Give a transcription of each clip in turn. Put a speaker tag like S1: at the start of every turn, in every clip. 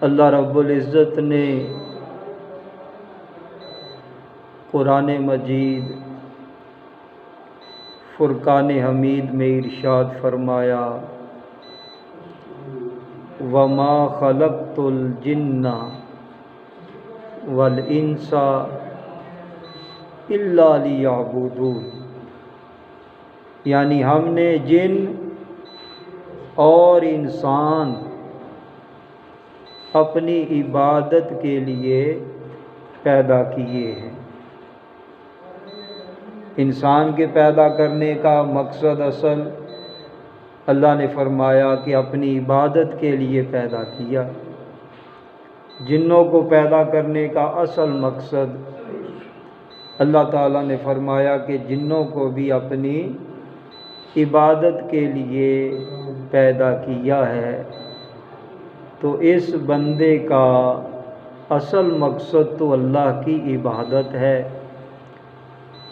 S1: اللہ رب العزت نے قرآن مجید فرقان حمید میں ارشاد فرمایا وَمَا خَلَقْتُ الْجِنَّ وَالْإِنسَ إِلَّا لِيَعْبُدُونِ، یعنی ہم نے جن اور انسان اپنی عبادت کے لیے پیدا کیے ہیں۔ انسان کے پیدا کرنے کا مقصد اصل اللہ نے فرمایا کہ اپنی عبادت کے لیے پیدا کیا۔ جنوں کو پیدا کرنے کا اصل مقصد اللہ تعالیٰ نے فرمایا کہ جنوں کو بھی اپنی عبادت کے لیے پیدا کیا ہے۔ تو اس بندے کا اصل مقصد تو اللہ کی عبادت ہے،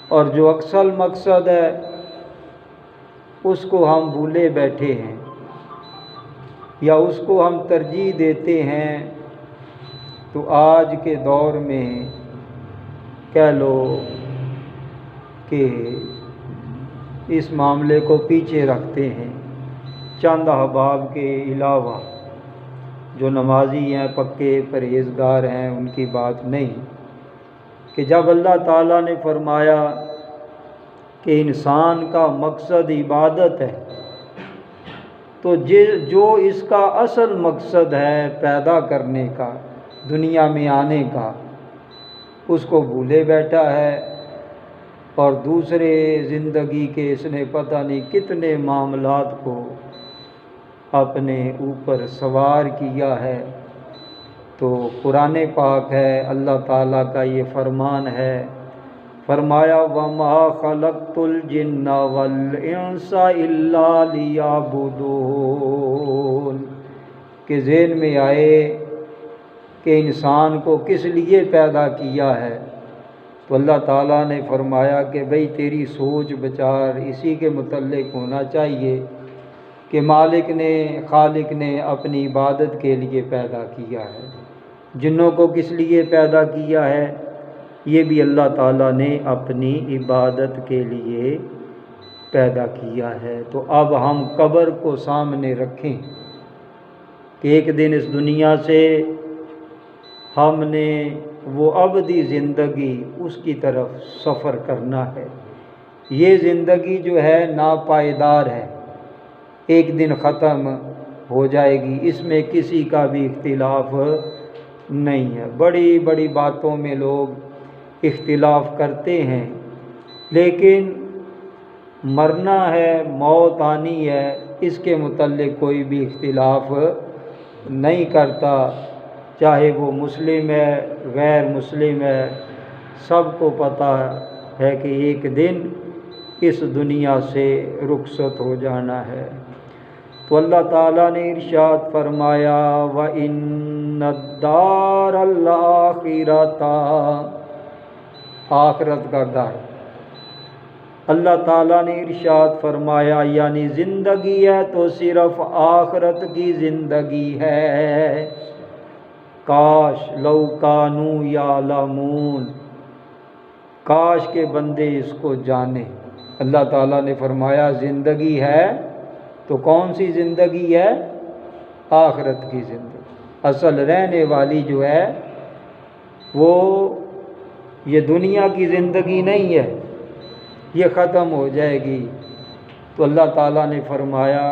S1: اور جو اصل مقصد ہے اس کو ہم بھولے بیٹھے ہیں، یا اس کو ہم ترجیح دیتے ہیں۔ تو آج کے دور میں کہہ لو کہ اس معاملے کو پیچھے رکھتے ہیں، چند احباب کے علاوہ۔ جو نمازی ہیں، پکے پرہیزگار ہیں، ان کی بات نہیں، کہ جب اللہ تعالیٰ نے فرمایا کہ انسان کا مقصد عبادت ہے، تو جو اس کا اصل مقصد ہے پیدا کرنے کا، دنیا میں آنے کا، اس کو بھولے بیٹھا ہے، اور دوسرے زندگی کے اس نے پتہ نہیں کتنے معاملات کو اپنے اوپر سوار کیا ہے۔ تو قرآن پاک ہے، اللہ تعالیٰ کا یہ فرمان ہے، فرمایا وَمَا خَلَقْتُ الْجِنَّ وَالْإِنسَ إِلَّا لِيَعْبُدُونِ، کہ ذہن میں آئے کہ انسان کو کس لیے پیدا کیا ہے، تو اللہ تعالیٰ نے فرمایا کہ بھئی تیری سوچ بچار اسی کے متعلق ہونا چاہیے کہ مالک نے، خالق نے اپنی عبادت کے لیے پیدا کیا ہے۔ جنوں کو کس لیے پیدا کیا ہے، یہ بھی اللہ تعالیٰ نے اپنی عبادت کے لیے پیدا کیا ہے۔ تو اب ہم قبر کو سامنے رکھیں کہ ایک دن اس دنیا سے ہم نے وہ ابدی زندگی اس کی طرف سفر کرنا ہے۔ یہ زندگی جو ہے ناپائیدار ہے، ایک دن ختم ہو جائے گی، اس میں کسی کا بھی اختلاف نہیں ہے۔ بڑی بڑی باتوں میں لوگ اختلاف کرتے ہیں، لیکن مرنا ہے، موت آنی ہے، اس کے متعلق کوئی بھی اختلاف نہیں کرتا، چاہے وہ مسلم ہے، غیر مسلم ہے، سب کو پتہ ہے کہ ایک دن اس دنیا سے رخصت ہو جانا ہے۔ تو اللہ تعالیٰ نے ارشاد فرمایا وَإِنَّ الدَّارَ الْآخِرَةَ، آخرت کا گھر اللہ تعالیٰ نے ارشاد فرمایا، یعنی زندگی ہے تو صرف آخرت کی زندگی ہے۔ کاش لو کانوا یعلمون، کاش کے بندے اس کو جانیں۔ اللہ تعالیٰ نے فرمایا زندگی ہے تو کون سی زندگی ہے؟ آخرت کی زندگی، اصل رہنے والی جو ہے وہ یہ دنیا کی زندگی نہیں ہے، یہ ختم ہو جائے گی۔ تو اللہ تعالیٰ نے فرمایا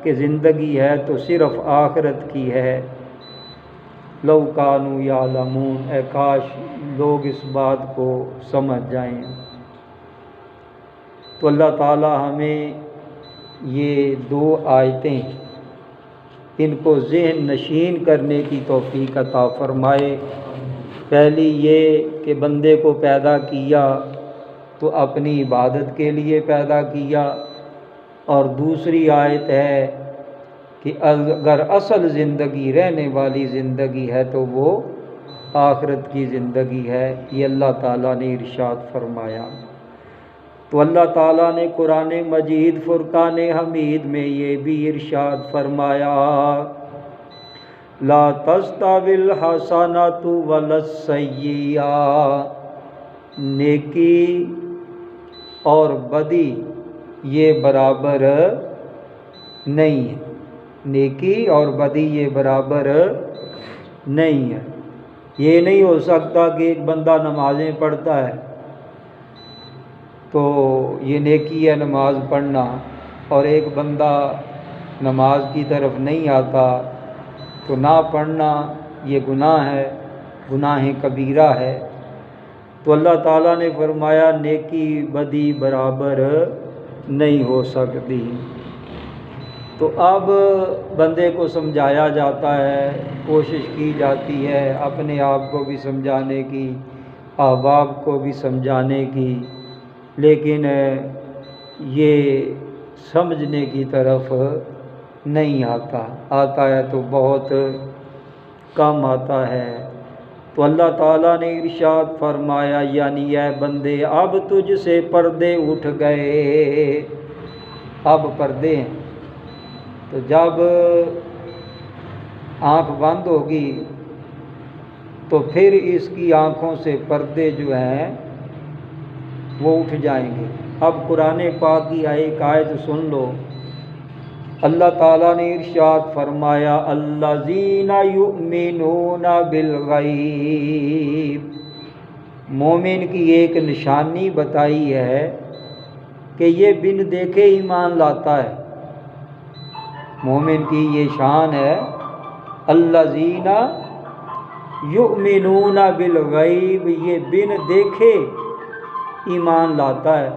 S1: کہ زندگی ہے تو صرف آخرت کی ہے۔ لو کانوا یعلمون، اے کاش لوگ اس بات کو سمجھ جائیں۔ تو اللہ تعالیٰ ہمیں یہ دو آیتیں ان کو ذہن نشین کرنے کی توفیق عطا فرمائے۔ پہلی یہ کہ بندے کو پیدا کیا تو اپنی عبادت کے لیے پیدا کیا، اور دوسری آیت ہے کہ اگر اصل زندگی رہنے والی زندگی ہے تو وہ آخرت کی زندگی ہے، یہ اللہ تعالیٰ نے ارشاد فرمایا۔ تو اللہ تعالیٰ نے قرآن مجید فرقان حمید میں یہ بھی ارشاد فرمایا لا تستوی الحسنۃ ولا السیئۃ، نیکی اور بدی یہ برابر نہیں ہے، نیکی اور بدی یہ برابر نہیں ہے۔ یہ نہیں ہو سکتا کہ ایک بندہ نمازیں پڑھتا ہے تو یہ نیکی ہے نماز پڑھنا، اور ایک بندہ نماز کی طرف نہیں آتا تو نہ پڑھنا یہ گناہ ہے، گناہ کبیرہ ہے۔ تو اللہ تعالیٰ نے فرمایا نیکی بدی برابر نہیں ہو سکتی۔ تو اب بندے کو سمجھایا جاتا ہے، کوشش کی جاتی ہے اپنے آپ کو بھی سمجھانے کی، احباب کو بھی سمجھانے کی، لیکن یہ سمجھنے کی طرف نہیں آتا ہے تو بہت کم آتا ہے۔ تو اللہ تعالیٰ نے ارشاد فرمایا یعنی اے بندے اب تجھ سے پردے اٹھ گئے، اب پردے ہیں۔ تو جب آنکھ بند ہوگی تو پھر اس کی آنکھوں سے پردے جو ہیں وہ اٹھ جائیں گے۔ اب قرآن پاک کی ایک آیت سن لو، اللہ تعالیٰ نے ارشاد فرمایا الذین یؤمنون بالغیب، مومن کی ایک نشانی بتائی ہے کہ یہ بن دیکھے ایمان لاتا ہے۔ مومن کی یہ شان ہے الذین یؤمنون بالغیب، یہ بن دیکھے ایمان لاتا ہے۔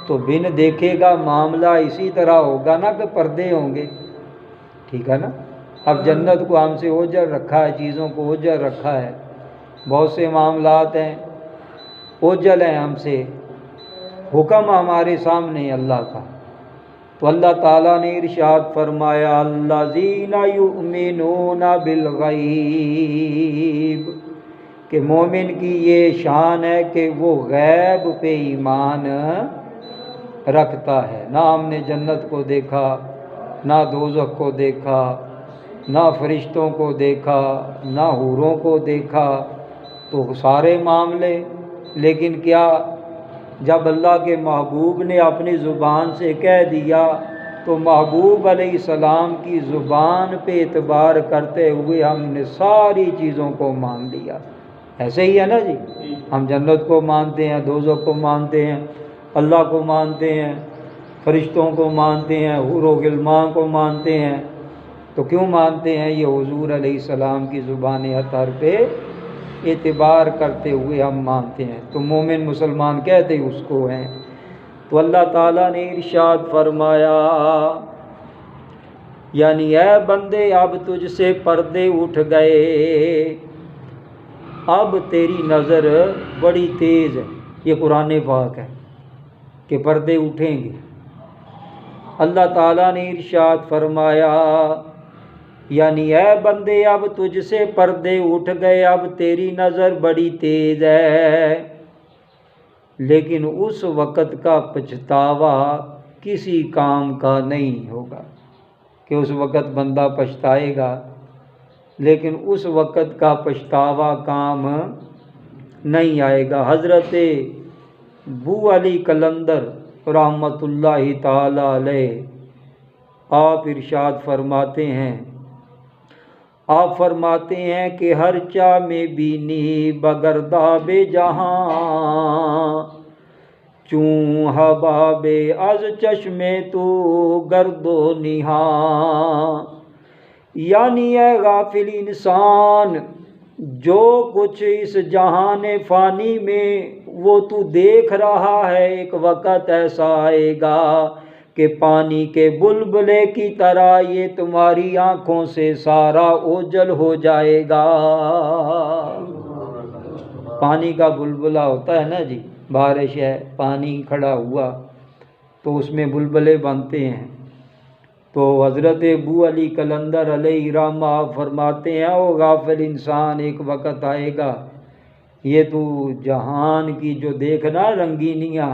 S1: تو بن دیکھے گا معاملہ اسی طرح ہوگا نا کہ پردے ہوں گے، ٹھیک ہے نا۔ اب جنت کو ہم سے اوجھل رکھا ہے، چیزوں کو اوجھل رکھا ہے، بہت سے معاملات ہیں اوجھل ہیں ہم سے، حکم ہمارے سامنے اللہ کا۔ تو اللہ تعالیٰ نے ارشاد فرمایا الذین یؤمنون بالغیب، کہ مومن کی یہ شان ہے کہ وہ غیب پہ ایمان رکھتا ہے۔ نہ ہم نے جنت کو دیکھا، نہ دوزخ کو دیکھا، نہ فرشتوں کو دیکھا، نہ حوروں کو دیکھا، تو سارے معاملے، لیکن کیا جب اللہ کے محبوب نے اپنی زبان سے کہہ دیا تو محبوب علیہ السلام کی زبان پہ اعتبار کرتے ہوئے ہم نے ساری چیزوں کو مان لیا۔ ایسے ہی ہے نا جی، ہم جنت کو مانتے ہیں، دوزخ کو مانتے ہیں، اللہ کو مانتے ہیں، فرشتوں کو مانتے ہیں، حور و غلمان کو مانتے ہیں۔ تو کیوں مانتے ہیں؟ یہ حضور علیہ السلام کی زبان اطہر پہ اعتبار کرتے ہوئے ہم مانتے ہیں۔ تو مومن مسلمان کہتے اس کو ہیں۔ تو اللہ تعالیٰ نے ارشاد فرمایا یعنی اے بندے اب تجھ سے پردے اٹھ گئے، اب تیری نظر بڑی تیز ہے۔ یہ قرآن پاک ہے کہ پردے اٹھیں گے۔ اللہ تعالیٰ نے ارشاد فرمایا یعنی اے بندے اب تجھ سے پردے اٹھ گئے، اب تیری نظر بڑی تیز ہے، لیکن اس وقت کا پچھتاوا کسی کام کا نہیں ہوگا، کہ اس وقت بندہ پچھتائے گا، لیکن اس وقت کا پچھتاوا کام نہیں آئے گا۔ حضرت بو علی قلندر رحمۃ اللہ تعالی علیہ آپ ارشاد فرماتے ہیں، آپ فرماتے ہیں کہ ہر چا میں بینی بگرداب جہاں، چوں حباب از چشمے تو گرد و نہاں، یعنی اے غافل انسان جو کچھ اس جہان فانی میں وہ تو دیکھ رہا ہے، ایک وقت ایسا آئے گا کہ پانی کے بلبلے کی طرح یہ تمہاری آنکھوں سے سارا اوجھل ہو جائے گا۔ پانی کا بلبلہ ہوتا ہے نا جی، بارش ہے، پانی کھڑا ہوا تو اس میں بلبلے بنتے ہیں۔ تو حضرت ابو علی قلندر علیہ رحمہ فرماتے ہیں او غافل انسان، ایک وقت آئے گا یہ تو جہان کی جو دیکھنا رنگینیاں،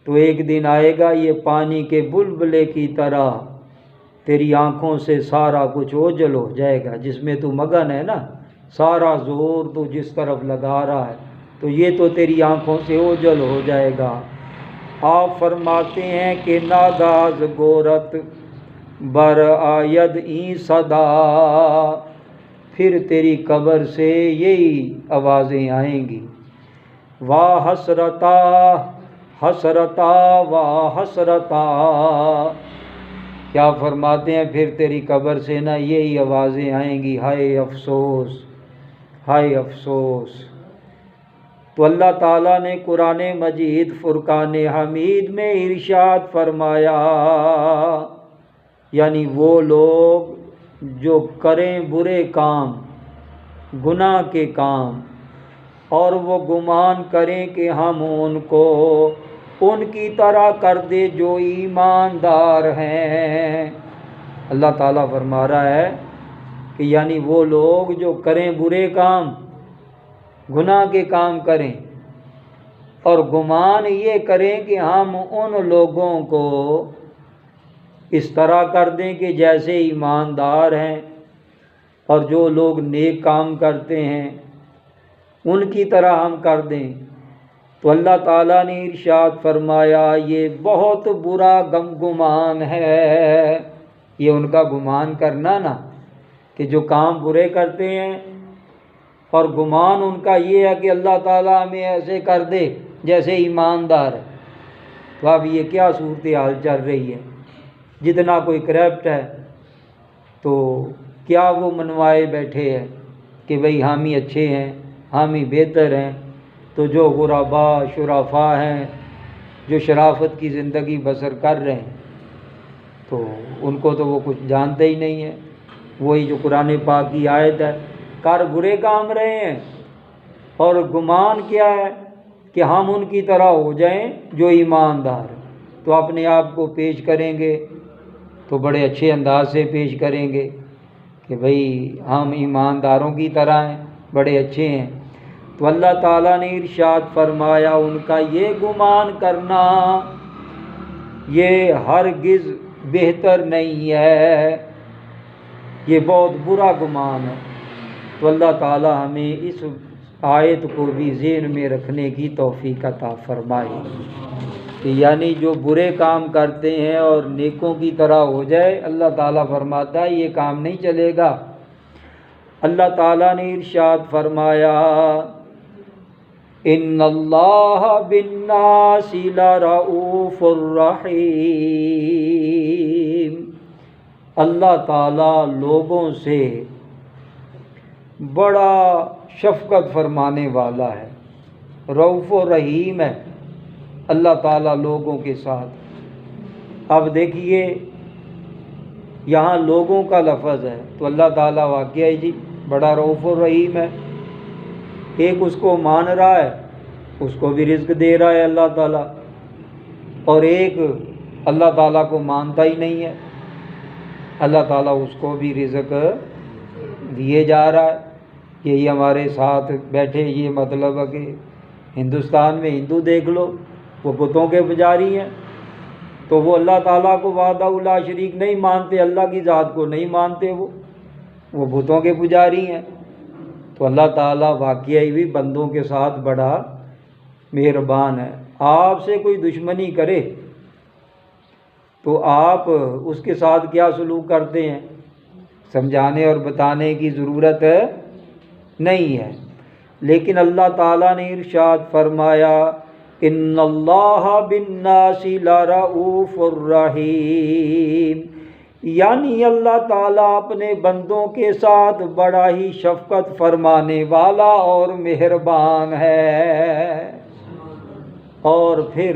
S1: تو ایک دن آئے گا یہ پانی کے بلبلے کی طرح تیری آنکھوں سے سارا کچھ اوجھل ہو جائے گا، جس میں تو مگن ہے نا، سارا زور تو جس طرف لگا رہا ہے تو یہ تو تیری آنکھوں سے اوجھل ہو جائے گا۔ آپ فرماتے ہیں کہ ناگاز گورت بر آید این صدا، پھر تیری قبر سے یہی آوازیں آئیں گی، واہ حسرتا حسرتا واہ حسرتا۔ کیا فرماتے ہیں؟ پھر تیری قبر سے نا یہی آوازیں آئیں گی، ہائے افسوس ہائے افسوس۔ تو اللہ تعالیٰ نے قرآن مجید فرقان حمید میں ارشاد فرمایا، یعنی وہ لوگ جو کریں برے کام، گناہ کے کام، اور وہ گمان کریں کہ ہم ان کو ان کی طرح کر دے جو ایماندار ہیں۔ اللہ تعالیٰ فرما رہا ہے کہ یعنی وہ لوگ جو کریں برے کام، گناہ کے کام کریں، اور گمان یہ کریں کہ ہم ان لوگوں کو اس طرح کر دیں کہ جیسے ایماندار ہیں، اور جو لوگ نیک کام کرتے ہیں ان کی طرح ہم کر دیں، تو اللہ تعالیٰ نے ارشاد فرمایا یہ بہت برا گمان ہے۔ یہ ان کا گمان کرنا نا کہ جو کام برے کرتے ہیں، اور گمان ان کا یہ ہے کہ اللہ تعالیٰ ہمیں ایسے کر دے جیسے ایماندار ہے۔ تو اب یہ کیا صورتحال چل رہی ہے؟ جتنا کوئی کرپٹ ہے تو کیا وہ منوائے بیٹھے ہیں کہ بھئی ہم ہی اچھے ہیں، ہم ہی بہتر ہیں، تو جو غرباء شرفاء ہیں، جو شرافت کی زندگی بسر کر رہے ہیں، تو ان کو تو وہ کچھ جانتے ہی نہیں ہیں۔ وہی جو قرآن پاک کی آیت ہے، کر برے کام رہے ہیں اور گمان کیا ہے کہ ہم ان کی طرح ہو جائیں جو ایماندار ہیں، تو اپنے آپ کو پیش کریں گے تو بڑے اچھے انداز سے پیش کریں گے کہ بھئی ہم ایمانداروں کی طرح ہیں، بڑے اچھے ہیں۔ تو اللہ تعالیٰ نے ارشاد فرمایا ان کا یہ گمان کرنا یہ ہرگز بہتر نہیں ہے، یہ بہت برا گمان ہے۔ تو اللہ تعالیٰ ہمیں اس آیت کو بھی ذہن میں رکھنے کی توفیق عطا فرمائے کہ یعنی جو برے کام کرتے ہیں اور نیکوں کی طرح ہو جائے، اللہ تعالیٰ فرماتا ہے یہ کام نہیں چلے گا۔ اللہ تعالیٰ نے ارشاد فرمایا ان اللہ بالناس لرؤوف الرحیم، اللہ تعالیٰ لوگوں سے بڑا شفقت فرمانے والا ہے، رؤوف و رحیم ہے اللہ تعالیٰ لوگوں کے ساتھ۔ اب دیکھیے یہاں لوگوں کا لفظ ہے تو اللہ تعالیٰ واقعی جی بڑا رؤوف و رحیم ہے۔ ایک اس کو مان رہا ہے، اس کو بھی رزق دے رہا ہے اللہ تعالیٰ، اور ایک اللہ تعالیٰ کو مانتا ہی نہیں ہے، اللہ تعالیٰ اس کو بھی رزق دیے جا رہا ہے۔ یہی ہمارے ساتھ بیٹھے یہ مطلب ہے کہ ہندوستان میں ہندو دیکھ لو، وہ بتوں کے پجاری ہیں، تو وہ اللہ تعالیٰ کو وحدہ لا شریک نہیں مانتے، اللہ کی ذات کو نہیں مانتے، وہ بتوں کے پجاری ہیں۔ تو اللہ تعالیٰ واقعی بھی بندوں کے ساتھ بڑا مہربان ہے۔ آپ سے کوئی دشمنی کرے تو آپ اس کے ساتھ کیا سلوک کرتے ہیں؟ سمجھانے اور بتانے کی ضرورت نہیں ہے، لیکن اللہ تعالیٰ نے ارشاد فرمایا ان اللہ بالناس لرؤوف الرحیم، یعنی اللہ تعالیٰ اپنے بندوں کے ساتھ بڑا ہی شفقت فرمانے والا اور مہربان ہے۔ اور پھر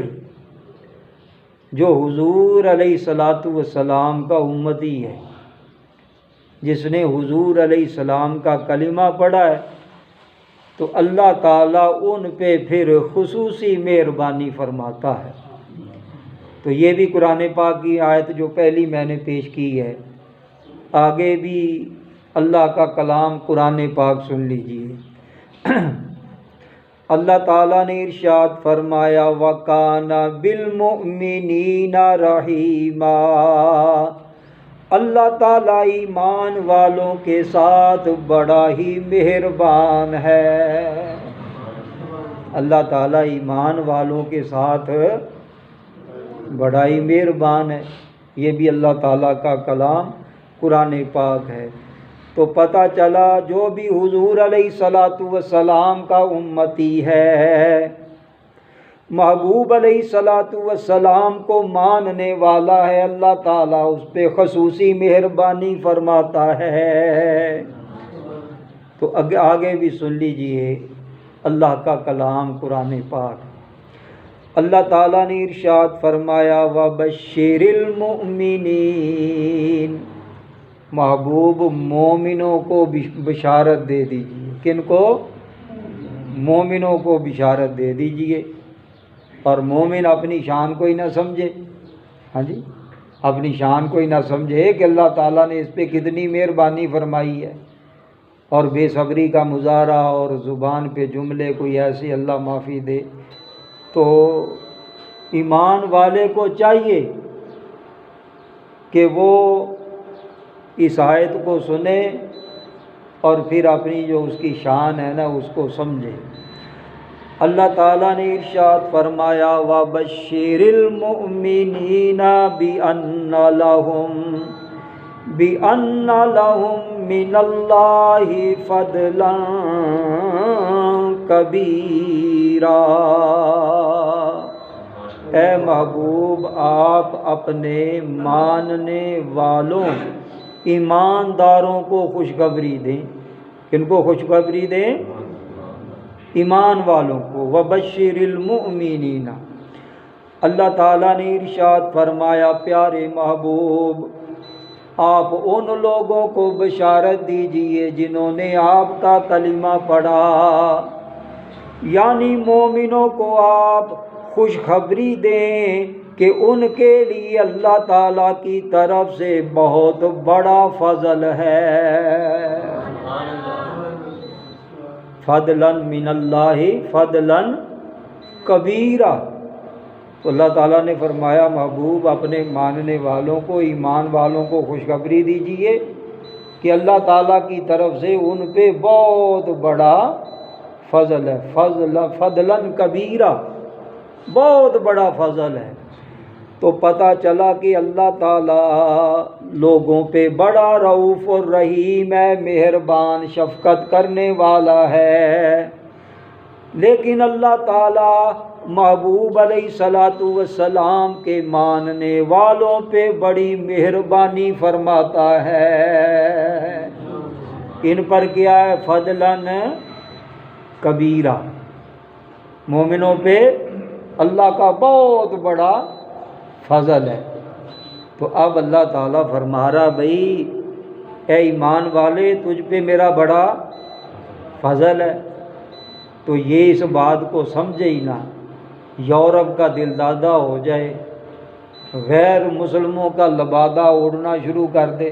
S1: جو حضور علیہ الصلاۃ والسلام کا امتی ہے، جس نے حضور علیہ السلام کا کلمہ پڑھا ہے، تو اللہ تعالیٰ ان پہ پھر خصوصی مہربانی فرماتا ہے۔ تو یہ بھی قرآن پاک کی آیت جو پہلی میں نے پیش کی ہے، آگے بھی اللہ کا کلام قرآن پاک سن لیجئے۔ اللہ تعالیٰ نے ارشاد فرمایا وَكَانَ بِالْمُؤْمِنِينَ رَحِيمًا، اللہ تعالیٰ ایمان والوں کے ساتھ بڑا ہی مہربان ہے۔ اللہ تعالیٰ ایمان والوں کے ساتھ بڑا ہی مہربان ہے۔ یہ بھی اللہ تعالیٰ کا کلام قرآن پاک ہے۔ تو پتہ چلا جو بھی حضور علیہ الصلاۃ والسلام کا امتی ہے، محبوب علیہ الصلاۃ والسلام کو ماننے والا ہے، اللہ تعالیٰ اس پہ خصوصی مہربانی فرماتا ہے۔ تو آگے بھی سن لیجئے اللہ کا کلام قرآن پاک۔ اللہ تعالیٰ نے ارشاد فرمایا وَبَشِّرِ الْمُؤْمِنِينَ، محبوب مومنوں کو بشارت دے دیجئے۔ کن کو؟ مومنوں کو بشارت دے دیجئے۔ اور مومن اپنی شان کو ہی نہ سمجھے، ہاں جی، اپنی شان کو ہی نہ سمجھے کہ اللہ تعالیٰ نے اس پہ کتنی مہربانی فرمائی ہے، اور بے صبری کا مظاہرہ اور زبان پہ جملے کوئی ایسے اللہ معافی دے۔ تو ایمان والے کو چاہیے کہ وہ اس آیت کو سنے اور پھر اپنی جو اس کی شان ہے نا اس کو سمجھے۔ اللہ تعالیٰ نے ارشاد فرمایا وَبَشِّرِ الْمُؤْمِنِينَ بِأَنَّ لَهُم مِّنَ اللَّهِ فَضْلًا کبیرا۔ اے محبوب آپ اپنے ماننے والوں ایمانداروں کو خوشخبری دیں۔ کن کو خوشخبری دیں؟ ایمان والوں کو۔ وَبَشِّرِ الْمُؤْمِنِينَ، اللہ تعالیٰ نے ارشاد فرمایا پیارے محبوب آپ ان لوگوں کو بشارت دیجئے جنہوں نے آپ کا کلمہ پڑھا، یعنی مومنوں کو آپ خوشخبری دیں کہ ان کے لیے اللہ تعالیٰ کی طرف سے بہت بڑا فضل ہے۔ فضلاً من اللہ فضلاً کبیرا۔ تو اللہ تعالیٰ نے فرمایا محبوب اپنے ماننے والوں کو ایمان والوں کو خوشخبری دیجئے کہ اللہ تعالیٰ کی طرف سے ان پہ بہت بڑا فضل ہے۔ فضلاً کبیرا، بہت بڑا فضل ہے۔ تو پتہ چلا کہ اللہ تعالیٰ لوگوں پہ بڑا رؤوف الرحیم ہے، مہربان شفقت کرنے والا ہے۔ لیکن اللہ تعالیٰ محبوب علیہ الصلاۃ والسلام کے ماننے والوں پہ بڑی مہربانی فرماتا ہے۔ ان پر کیا ہے؟ فضلاً کبیرا، مومنوں پہ اللہ کا بہت بڑا فضل ہے۔ تو اب اللہ تعالیٰ فرما رہا بھئی اے ایمان والے تجھ پہ میرا بڑا فضل ہے۔ تو یہ اس بات کو سمجھے ہی نہ، یورپ کا دل دادا ہو جائے، غیر مسلموں کا لبادہ اوڑھنا شروع کر دے۔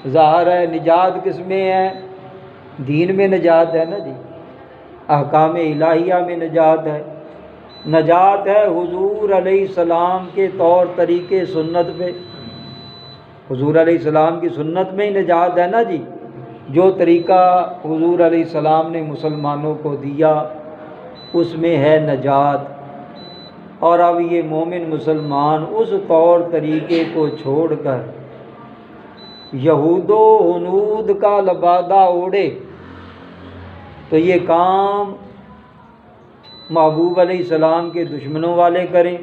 S1: ظاہر ہے نجات کس میں ہے؟ دین میں نجات ہے نا جی، احکام الہیہ میں نجات ہے۔ نجات ہے حضور علیہ السلام کے طور طریقے سنت پہ، حضور علیہ السلام کی سنت میں ہی نجات ہے نا جی۔ جو طریقہ حضور علیہ السلام نے مسلمانوں کو دیا اس میں ہے نجات۔ اور اب یہ مومن مسلمان اس طور طریقے کو چھوڑ کر یہود و ہنود کا لبادہ اوڑھے تو یہ کام محبوب علیہ السلام کے دشمنوں والے کریں،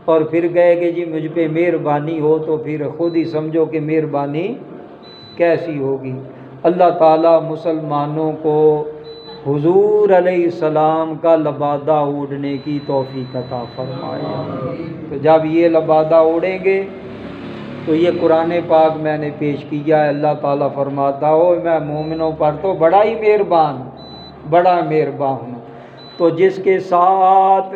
S1: اور پھر کہے کہ جی مجھ پہ مہربانی ہو، تو پھر خود ہی سمجھو کہ مہربانی کیسی ہوگی۔ اللہ تعالیٰ مسلمانوں کو حضور علیہ السلام کا لبادہ اوڑھنے کی توفیق عطا فرمائے۔ تو جب یہ لبادہ اوڑھیں گے تو یہ قرآن پاک میں نے پیش کیا ہے، اللہ تعالیٰ فرماتا ہو میں مومنوں پر تو بڑا ہی مہربان ہوں، بڑا مہربان ہوں۔ تو جس کے ساتھ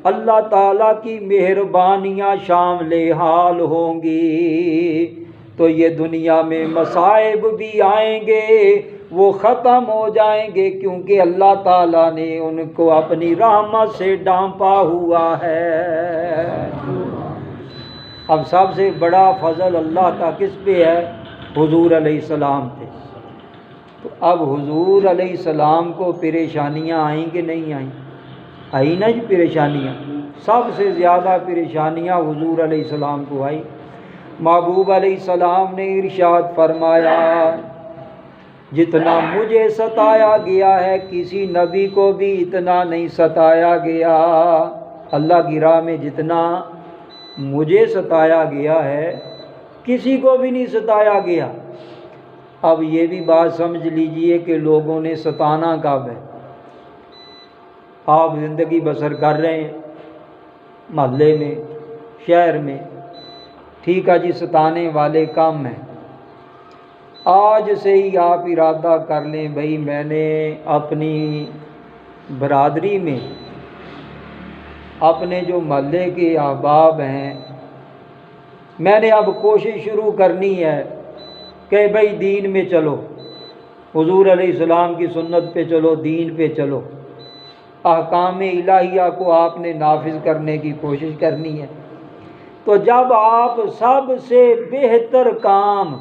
S1: اللہ تعالیٰ کی مہربانیاں شامل حال ہوں گی تو یہ دنیا میں مصائب بھی آئیں گے، وہ ختم ہو جائیں گے، کیونکہ اللہ تعالیٰ نے ان کو اپنی رحمت سے ڈھانپا ہوا ہے۔ اب سب سے بڑا فضل اللہ کا کس پہ ہے؟ حضور علیہ السلام پہ۔ تو اب حضور علیہ السلام کو پریشانیاں آئیں کہ نہیں آئیں؟ آئی نا جی پریشانیاں، سب سے زیادہ پریشانیاں حضور علیہ السلام کو آئی۔ محبوب علیہ السلام نے ارشاد فرمایا جتنا مجھے ستایا گیا ہے کسی نبی کو بھی اتنا نہیں ستایا گیا، اللہ کی راہ میں جتنا مجھے ستایا گیا ہے کسی کو بھی نہیں ستایا گیا۔ اب یہ بھی بات سمجھ لیجئے کہ لوگوں نے ستانا کب ہے؟ آپ زندگی بسر کر رہے ہیں محلے میں، شہر میں، ٹھیک ہے جی، ستانے والے کم ہیں۔ آج سے ہی آپ ارادہ کر لیں بھئی میں نے اپنی برادری میں اپنے جو محلے کے احباب ہیں میں نے اب کوشش شروع کرنی ہے کہ بھئی دین میں چلو، حضور علیہ السلام کی سنت پہ چلو، دین پہ چلو، احکام الہیہ کو آپ نے نافذ کرنے کی کوشش کرنی ہے۔ تو جب آپ سب سے بہتر کام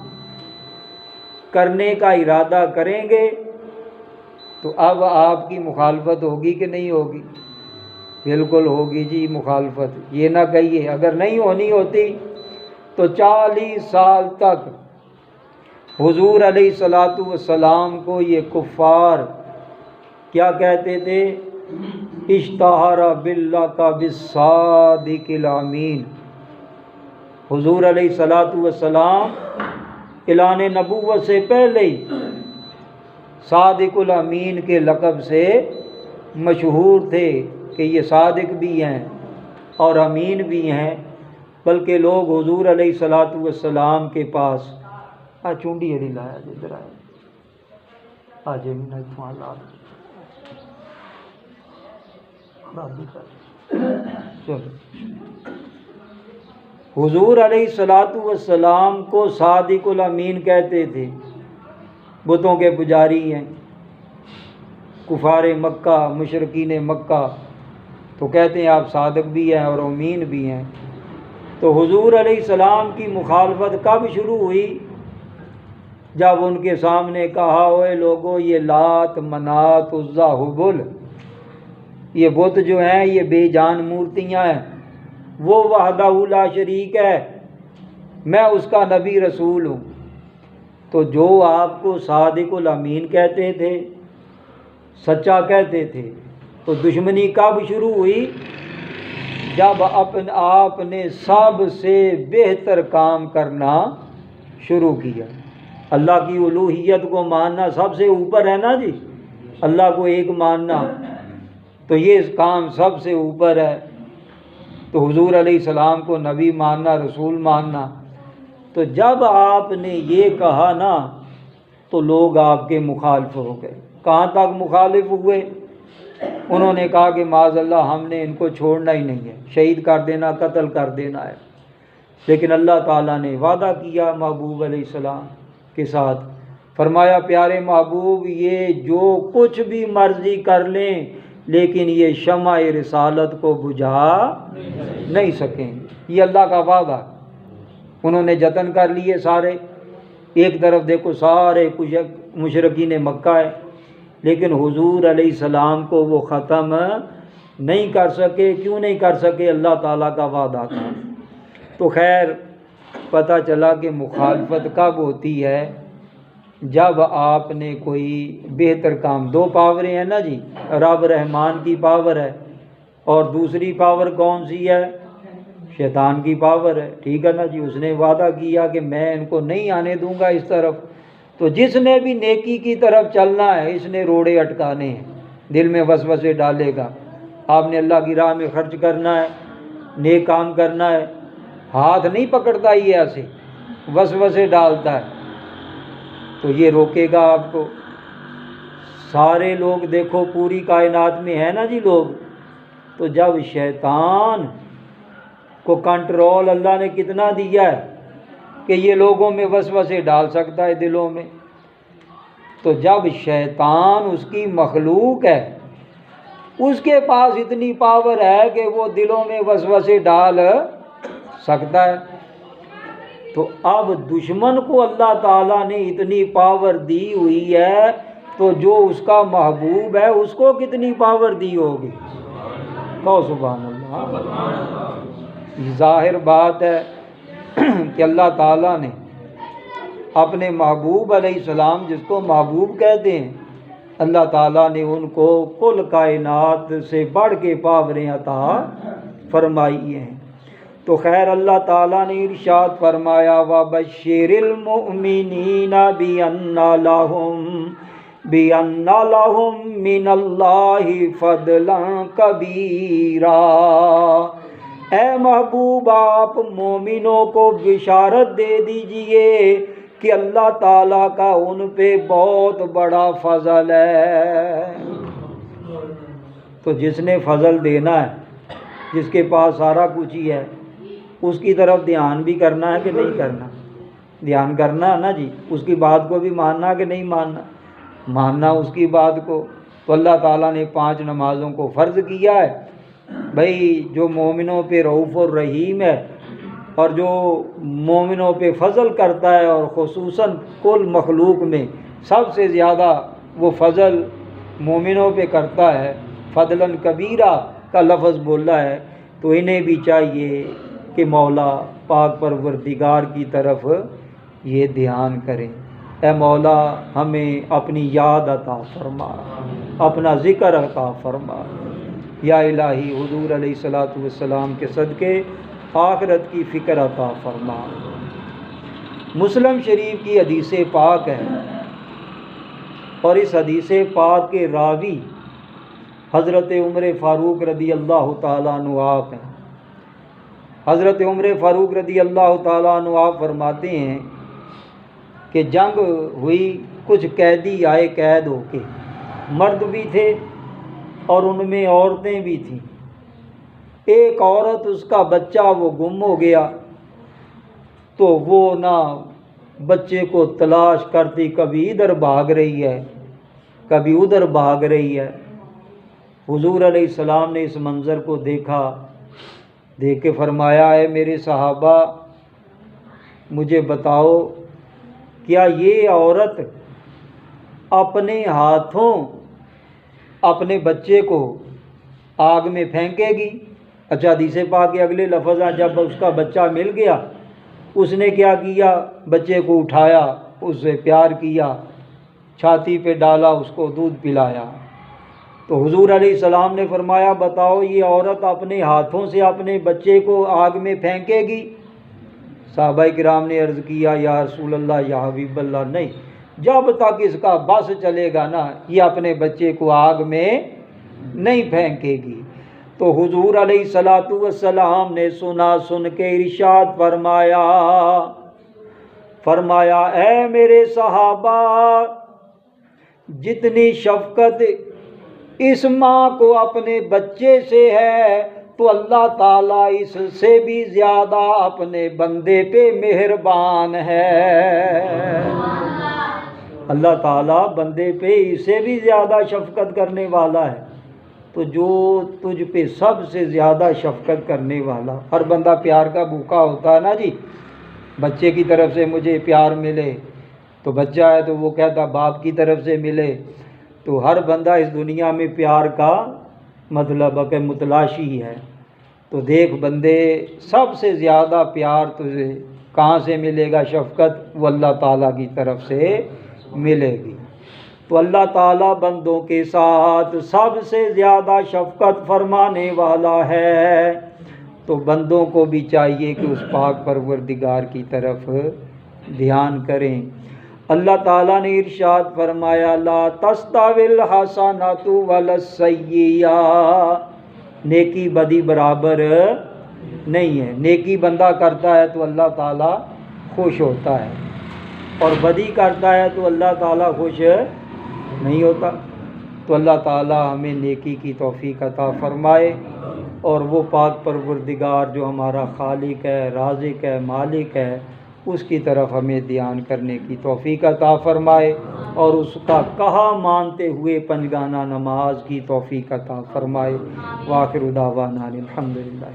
S1: کرنے کا ارادہ کریں گے تو اب آپ کی مخالفت ہوگی کہ نہیں ہوگی؟ بالکل ہوگی جی مخالفت، یہ نہ کہیے اگر نہیں ہونی ہوتی تو 40 سال تک حضور علیہ السلام کو یہ کفار کیا کہتے تھے؟ اشتہر باللہ کا بالصادق الامین۔ حضور علیہ السلام اعلان نبوت سے پہلے ہی صادق الامین کے لقب سے مشہور تھے کہ یہ صادق بھی ہیں اور امین بھی ہیں، بلکہ لوگ حضور علیہ السلام کے پاس چونڈی ہری لایا جدھر آئے آج چلو حضور علیہ السلام کو صادق الامین کہتے تھے۔ بتوں کے پجاری ہیں کفار مکہ، مشرکین مکہ، تو کہتے ہیں آپ صادق بھی ہیں اور امین بھی ہیں۔ تو حضور علیہ السلام کی مخالفت کب شروع ہوئی؟ جب ان کے سامنے کہا ہوئے لوگوں یہ لات، منات، عزا، حبل، یہ بت جو ہیں یہ بے جان مورتیاں ہیں، وہ وحدہ لا شریک ہے، میں اس کا نبی رسول ہوں۔ تو جو آپ کو صادق الامین کہتے تھے، سچا کہتے تھے، تو دشمنی کب شروع ہوئی؟ جب آپ نے سب سے بہتر کام کرنا شروع کیا۔ اللہ کی الوہیت کو ماننا سب سے اوپر ہے نا جی، اللہ کو ایک ماننا، تو یہ کام سب سے اوپر ہے۔ تو حضور علیہ السلام کو نبی ماننا، رسول ماننا، تو جب آپ نے یہ کہا نا تو لوگ آپ کے مخالف ہو گئے۔ کہاں تک مخالف ہوئے؟ انہوں نے کہا کہ معاذ اللہ ہم نے ان کو چھوڑنا ہی نہیں ہے، شہید کر دینا، قتل کر دینا ہے۔ لیکن اللہ تعالیٰ نے وعدہ کیا محبوب علیہ السلام کے ساتھ، فرمایا پیارے محبوب یہ جو کچھ بھی مرضی کر لیں لیکن یہ شمع رسالت کو بجھا نہیں سکیں گے، یہ اللہ کا وعدہ۔ انہوں نے جتن کر لیے سارے، ایک طرف دیکھو سارے مشرکین مکہ ہے، لیکن حضور علیہ السلام کو وہ ختم نہیں کر سکے۔ کیوں نہیں کر سکے؟ اللہ تعالیٰ کا وعدہ تھا۔ تو خیر پتہ چلا کہ مخالفت کب ہوتی ہے؟ جب آپ نے کوئی بہتر کام، دو پاوریں ہیں نا جی، رب رحمان کی پاور ہے اور دوسری پاور کون سی ہے؟ شیطان کی پاور ہے، ٹھیک ہے نا جی۔ اس نے وعدہ کیا کہ میں ان کو نہیں آنے دوں گا اس طرف، تو جس نے بھی نیکی کی طرف چلنا ہے اس نے روڑے اٹکانے ہیں، دل میں وسوسے ڈالے گا۔ آپ نے اللہ کی راہ میں خرچ کرنا ہے، نیک کام کرنا ہے، ہاتھ نہیں پکڑتا ہی ایسے، وسوسے ڈالتا ہے، تو یہ روکے گا آپ کو۔ سارے لوگ دیکھو پوری کائنات میں ہے نا جی لوگ، تو جب شیطان کو کنٹرول اللہ نے کتنا دیا ہے کہ یہ لوگوں میں وسوسے ڈال سکتا ہے دلوں میں، تو جب شیطان اس کی مخلوق ہے، اس کے پاس اتنی پاور ہے کہ وہ دلوں میں وسوسے ڈال سکتا ہے۔ تو اب دشمن کو اللہ تعالیٰ نے اتنی پاور دی ہوئی ہے تو جو اس کا محبوب ہے اس کو کتنی پاور دی ہوگی؟ کہو سبحان اللہ۔ ظاہر بات ہے کہ اللہ تعالیٰ نے اپنے محبوب علیہ السلام، جس کو محبوب کہتے ہیں، اللہ تعالیٰ نے ان کو کل کائنات سے بڑھ کے پاوریں عطا فرمائی ہیں۔ تو خیر اللہ تعالیٰ نے ارشاد فرمایا وَبَشِّرِ الْمُؤْمِنِينَ بِأَنَّ لَهُم مِّنَ اللَّهِ فَضْلًا كَبِيرًا۔ اے محبوب آپ مومنوں کو بشارت دے دیجئے کہ اللہ تعالیٰ کا ان پہ بہت بڑا فضل ہے۔ تو جس نے فضل دینا ہے، جس کے پاس سارا کچھ ہی ہے، اس کی طرف دھیان بھی کرنا ہے کہ نہیں کرنا؟ دھیان کرنا ہے نا جی، اس کی بات کو بھی ماننا کہ نہیں ماننا؟ ماننا اس کی بات کو۔ تو اللہ تعالیٰ نے 5 نمازوں کو فرض کیا ہے۔ بھئی جو مومنوں پہ رؤوف الرحیم ہے اور جو مومنوں پہ فضل کرتا ہے، اور خصوصاً کل مخلوق میں سب سے زیادہ وہ فضل مومنوں پہ کرتا ہے، فضلاً کبیرہ کا لفظ بولا ہے، تو انہیں بھی چاہیے کہ مولا پاک پروردگار کی طرف یہ دھیان کریں۔ اے مولا ہمیں اپنی یاد عطا فرما، اپنا ذکر عطا فرما۔ یا الہی حضور علیہ الصلوۃ والسلام کے صدقے آخرت کی فکر عطا فرما۔ مسلم شریف کی حدیث پاک ہے، اور اس حدیث پاک کے راوی حضرت عمر فاروق رضی اللہ تعالیٰ عنہ آپ ہیں۔ حضرت عمر فاروق رضی اللہ تعالیٰ عنہ آپ فرماتے ہیں کہ جنگ ہوئی، کچھ قیدی آئے قید ہو کے، مرد بھی تھے اور ان میں عورتیں بھی تھیں۔ ایک عورت، اس کا بچہ وہ گم ہو گیا، تو وہ نہ بچے کو تلاش کرتی، کبھی ادھر بھاگ رہی ہے کبھی ادھر بھاگ رہی ہے۔ حضور علیہ السلام نے اس منظر کو دیکھا، دیکھ کے فرمایا ہے میرے صحابہ مجھے بتاؤ کیا یہ عورت اپنے ہاتھوں اپنے بچے کو آگ میں پھینکے گی؟ اچھا حدیث پاک کے اگلے لفظ ہیں، جب اس کا بچہ مل گیا اس نے کیا کیا؟ بچے کو اٹھایا، اس سے پیار کیا، چھاتی پہ ڈالا، اس کو دودھ پلایا۔ تو حضور علیہ السلام نے فرمایا بتاؤ یہ عورت اپنے ہاتھوں سے اپنے بچے کو آگ میں پھینکے گی؟ صحابہ کرام نے عرض کیا یا رسول اللہ یا حبیب اللہ، نہیں، جب تک اس کا بس چلے گا نا یہ اپنے بچے کو آگ میں نہیں پھینکے گی۔ تو حضور علیہ الصلوۃ والسلام نے سن کے ارشاد فرمایا اے میرے صحابہ، جتنی شفقت اس ماں کو اپنے بچے سے ہے تو اللہ تعالیٰ اس سے بھی زیادہ اپنے بندے پہ مہربان ہے۔ اللہ تعالیٰ بندے پہ اس سے بھی زیادہ شفقت کرنے والا ہے۔ تو جو تجھ پہ سب سے زیادہ شفقت کرنے والا، ہر بندہ پیار کا بھوکا ہوتا ہے نا جی، بچے کی طرف سے مجھے پیار ملے، تو بچہ ہے تو وہ کہتا باپ کی طرف سے ملے۔ تو ہر بندہ اس دنیا میں پیار کا مطلب کہ متلاشی ہے۔ تو دیکھ بندے، سب سے زیادہ پیار تجھے کہاں سے ملے گا؟ شفقت وہ اللہ تعالیٰ کی طرف سے ملے گی۔ تو اللہ تعالیٰ بندوں کے ساتھ سب سے زیادہ شفقت فرمانے والا ہے، تو بندوں کو بھی چاہیے کہ اس پاک پروردگار کی طرف دھیان کریں۔ اللہ تعالیٰ نے ارشاد فرمایا لا تستوی الحسنۃ ولا السیئۃ، نیکی بدی برابر نہیں ہے۔ نیکی بندہ کرتا ہے تو اللہ تعالیٰ خوش ہوتا ہے، اور بدی کرتا ہے تو اللہ تعالیٰ خوش نہیں ہوتا۔ تو اللہ تعالیٰ ہمیں نیکی کی توفیق عطا فرمائے، اور وہ پاک پروردگار جو ہمارا خالق ہے، رازق ہے، مالک ہے، اس کی طرف ہمیں دھیان کرنے کی توفیق عطا فرمائے، اور اس کا کہا مانتے ہوئے پنجگانہ نماز کی توفیق عطا فرمائے۔ وآخر دعوانا الحمدللہ۔